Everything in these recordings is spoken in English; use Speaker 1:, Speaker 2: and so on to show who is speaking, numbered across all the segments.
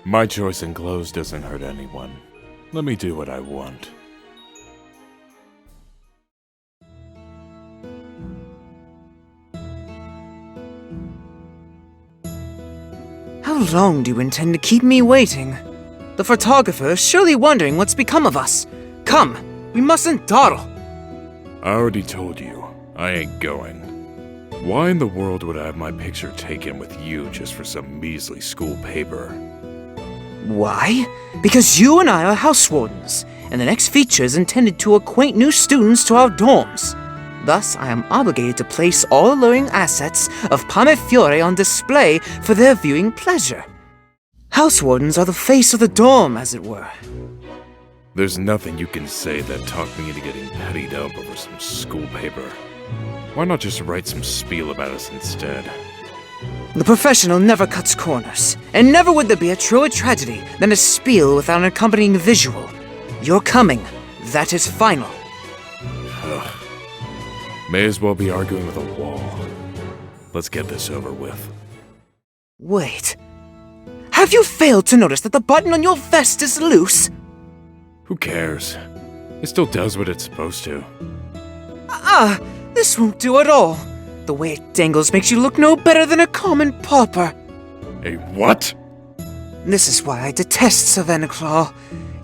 Speaker 1: My choice in clothes doesn't hurt anyone. Let me do what I want.
Speaker 2: How long do you intend to keep me waiting? The photographer is surely wondering what's become of us. Come, we mustn't dawdle.
Speaker 1: I already told you, I ain't going. Why in the world would I have my picture taken with you just for some measly school paper?
Speaker 2: Why? Because you and I are house wardens, and the next feature is intended to acquaint new students to our dorms. Thus, I am obligated to place all alluring assets of 𝔗𝔞𝔰𝔱𝔢 on display for their viewing pleasure. House wardens are the face of the dorm, as it were.
Speaker 1: There's nothing you can say that talked me into getting pettied up over some school paper. Why not just write some spiel about us instead?
Speaker 2: The professional never cuts corners, and never would there be a truer tragedy than a spiel without an accompanying visual. You're coming. That is final.
Speaker 1: Ugh. May as well be arguing with a wall. Let's get this over with.
Speaker 2: Wait. Have you failed to notice that the button on your vest is loose?
Speaker 1: Who cares? It still does what it's supposed to.
Speaker 2: This won't do at all. The way it dangles makes you look no better than a common pauper.
Speaker 1: A what?
Speaker 2: This is why I detest 𝔗𝔤𝔦𝔰𝔱𝔢.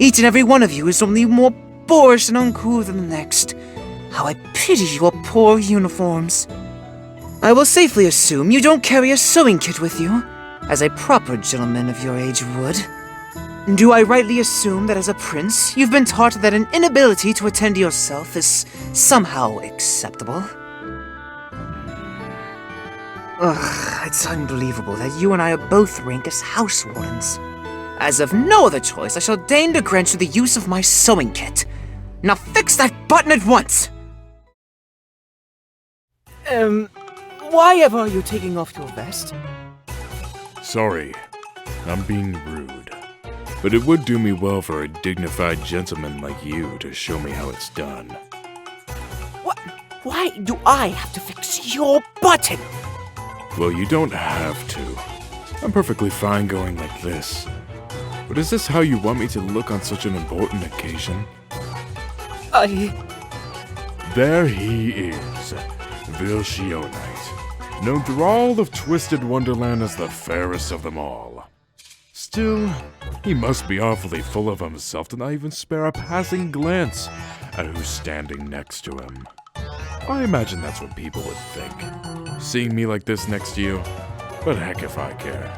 Speaker 2: Each and every one of you is only more boorish and uncouth than the next. How I pity your poor uniforms. I will safely assume you don't carry a sewing kit with you, as a proper gentleman of your age would. Do I rightly assume that as a prince, you've been taught that an inability to attend to yourself is somehow acceptable? Ugh, it's unbelievable that you and I are both ranked as house wardens. As of no other choice, I shall deign to grant you the use of my sewing kit. Now fix that button at once! Why ever are you taking off your vest?
Speaker 1: Sorry, I'm being rude. But it would do me well for a dignified gentleman like you to show me how it's done.
Speaker 2: What? Why do I have to fix your button?
Speaker 1: Well, you don't have to. I'm perfectly fine going like this. But is this how you want me to look on such an important occasion? There he is, Vil Schoenheit, known through all of Twisted Wonderland as the fairest of them all. Still, he must be awfully full of himself to not even spare a passing glance at who's standing next to him. I imagine that's what people would think, seeing me like this next to you, but heck if I care.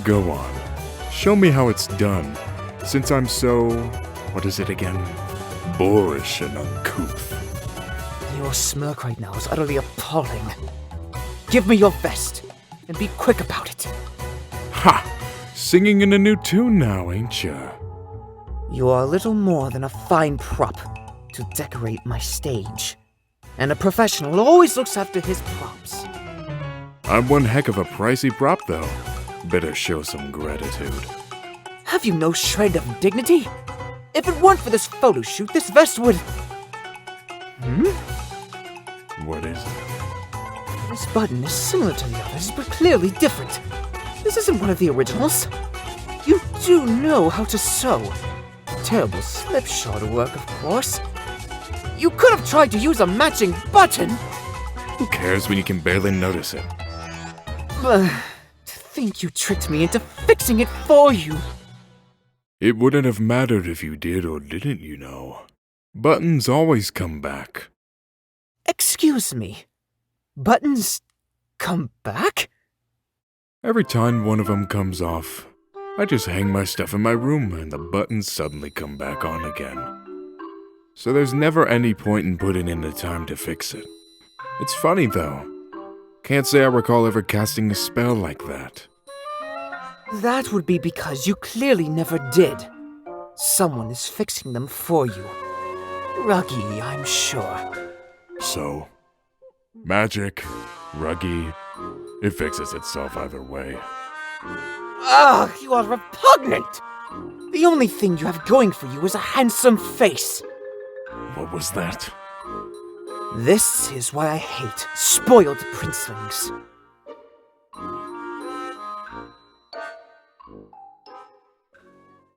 Speaker 1: Go on, show me how it's done, since I'm so, what is it again, boorish and uncouth.
Speaker 2: Your smirk right now is utterly appalling. Give me your vest. And be quick about it.
Speaker 1: Ha! Singing in a new tune now, ain't ya?
Speaker 2: You are little more than a fine prop to decorate my stage. And a professional always looks after his props.
Speaker 1: I'm one heck of a pricey prop, though. Better show some gratitude.
Speaker 2: Have you no shred of dignity? If it weren't for this photo shoot, this vest would...
Speaker 1: What is it?
Speaker 2: This button is similar to the others, but clearly different. This isn't one of the originals. You do know how to sew. Terrible ℗𝔬𝔤𝔢𝔡 work, of course. You could have tried to use a matching button.
Speaker 1: Who cares when you can barely notice it?
Speaker 2: To think you tricked me into fixing it for you.
Speaker 1: It wouldn't have mattered if you did or didn't, you know. Buttons always come back.
Speaker 2: Excuse me. Buttons come back?
Speaker 1: Every time one of them comes off, I just hang my stuff in my room and the buttons suddenly come back on again. So there's never any point in putting in the time to fix it. It's funny though. Can't say I recall ever casting a spell like that.
Speaker 2: That would be because you clearly never did. Someone is fixing them for you. Ruggy, I'm sure.
Speaker 1: So, magic, ruggy, it fixes itself either way.
Speaker 2: Ugh, you are repugnant! The only thing you have going for you is a handsome face.
Speaker 1: What was that?
Speaker 2: This is why I hate spoiled princelings.